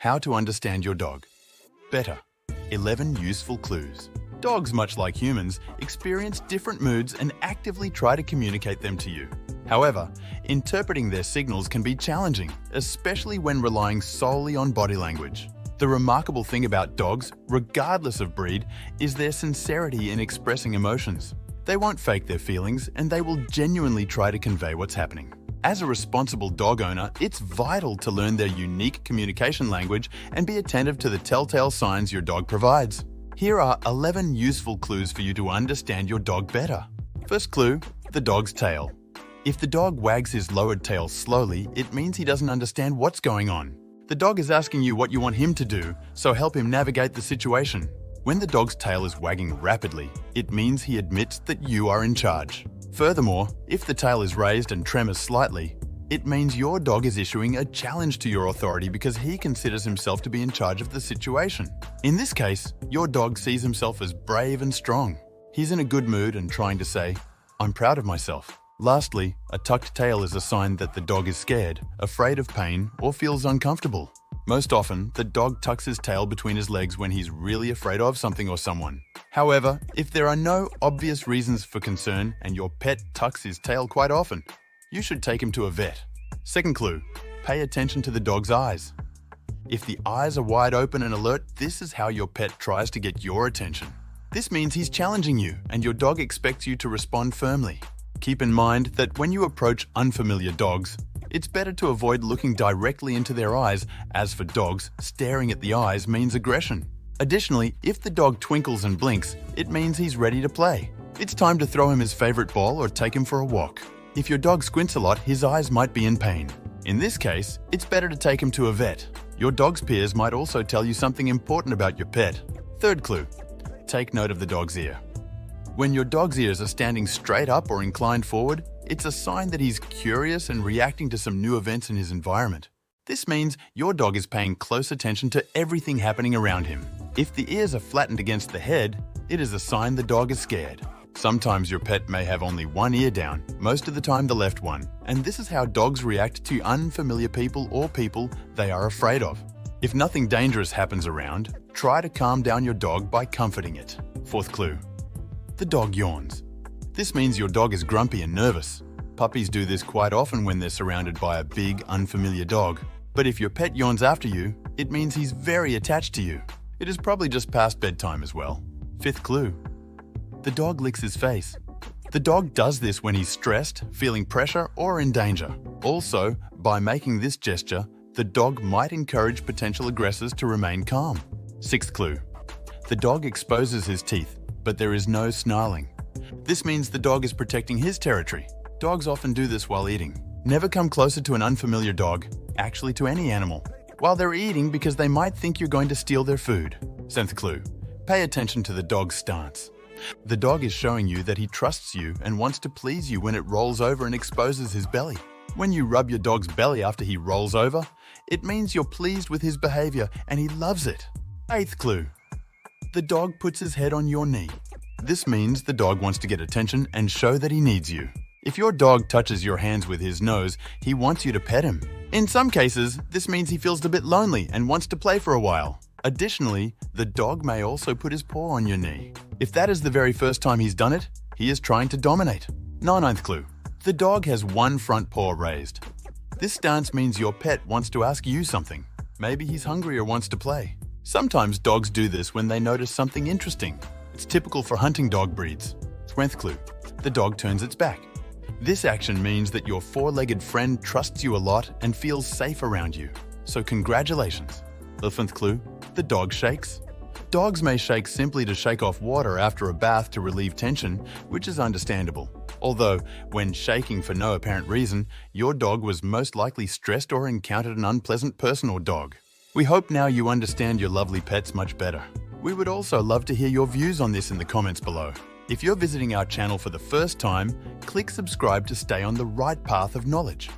How to understand your dog better. 11 useful clues. Dogs, much like humans, experience different moods and actively try to communicate them to you. However, interpreting their signals can be challenging, especially when relying solely on body language. The remarkable thing about dogs, regardless of breed, is their sincerity in expressing emotions. They won't fake their feelings, and they will genuinely try to convey what's happening. As a responsible dog owner, it's vital to learn their unique communication language and be attentive to the telltale signs your dog provides. Here are 11 useful clues for you to understand your dog better. First clue, the dog's tail. If the dog wags his lowered tail slowly, it means he doesn't understand what's going on. The dog is asking you what you want him to do, so help him navigate the situation. When the dog's tail is wagging rapidly, it means he admits that you are in charge. Furthermore, if the tail is raised and tremors slightly, it means your dog is issuing a challenge to your authority because he considers himself to be in charge of the situation. In this case, your dog sees himself as brave and strong. He's in a good mood and trying to say, "I'm proud of myself." Lastly, a tucked tail is a sign that the dog is scared, afraid of pain, or feels uncomfortable. Most often, the dog tucks his tail between his legs when he's really afraid of something or someone. However, if there are no obvious reasons for concern and your pet tucks his tail quite often, you should take him to a vet. Second clue, pay attention to the dog's eyes. If the eyes are wide open and alert, this is how your pet tries to get your attention. This means he's challenging you and your dog expects you to respond firmly. Keep in mind that when you approach unfamiliar dogs, it's better to avoid looking directly into their eyes, as for dogs, staring at the eyes means aggression. Additionally, if the dog twinkles and blinks, it means he's ready to play. It's time to throw him his favorite ball or take him for a walk. If your dog squints a lot, his eyes might be in pain. In this case, it's better to take him to a vet. Your dog's peers might also tell you something important about your pet. Third clue, take note of the dog's ear. When your dog's ears are standing straight up or inclined forward, it's a sign that he's curious and reacting to some new events in his environment. This means your dog is paying close attention to everything happening around him. If the ears are flattened against the head, it is a sign the dog is scared. Sometimes your pet may have only one ear down, most of the time the left one, and this is how dogs react to unfamiliar people or people they are afraid of. If nothing dangerous happens around, try to calm down your dog by comforting it. Fourth clue, the dog yawns. This means your dog is grumpy and nervous. Puppies do this quite often when they're surrounded by a big, unfamiliar dog. But if your pet yawns after you, it means he's very attached to you. It is probably just past bedtime as well. Fifth clue, the dog licks his face. The dog does this when he's stressed, feeling pressure, or in danger. Also, by making this gesture, the dog might encourage potential aggressors to remain calm. Sixth clue, the dog exposes his teeth, but there is no snarling. This means the dog is protecting his territory. Dogs often do this while eating. Never come closer to an unfamiliar dog, actually to any animal, while they're eating because they might think you're going to steal their food. Seventh clue, pay attention to the dog's stance. The dog is showing you that he trusts you and wants to please you when it rolls over and exposes his belly. When you rub your dog's belly after he rolls over, it means you're pleased with his behavior and he loves it. Eighth clue, the dog puts his head on your knee. This means the dog wants to get attention and show that he needs you. If your dog touches your hands with his nose, he wants you to pet him. In some cases, this means he feels a bit lonely and wants to play for a while. Additionally, the dog may also put his paw on your knee. If that is the very first time he's done it, he is trying to dominate. Ninth clue, the dog has one front paw raised. This stance means your pet wants to ask you something. Maybe he's hungry or wants to play. Sometimes dogs do this when they notice something interesting. It's typical for hunting dog breeds. 12th clue, the dog turns its back. This action means that your four-legged friend trusts you a lot and feels safe around you. So congratulations. 11th clue, the dog shakes. Dogs may shake simply to shake off water after a bath to relieve tension, which is understandable. Although, when shaking for no apparent reason, your dog was most likely stressed or encountered an unpleasant person or dog. We hope now you understand your lovely pets much better. We would also love to hear your views on this in the comments below. If you're visiting our channel for the first time, click subscribe to stay on the right path of knowledge.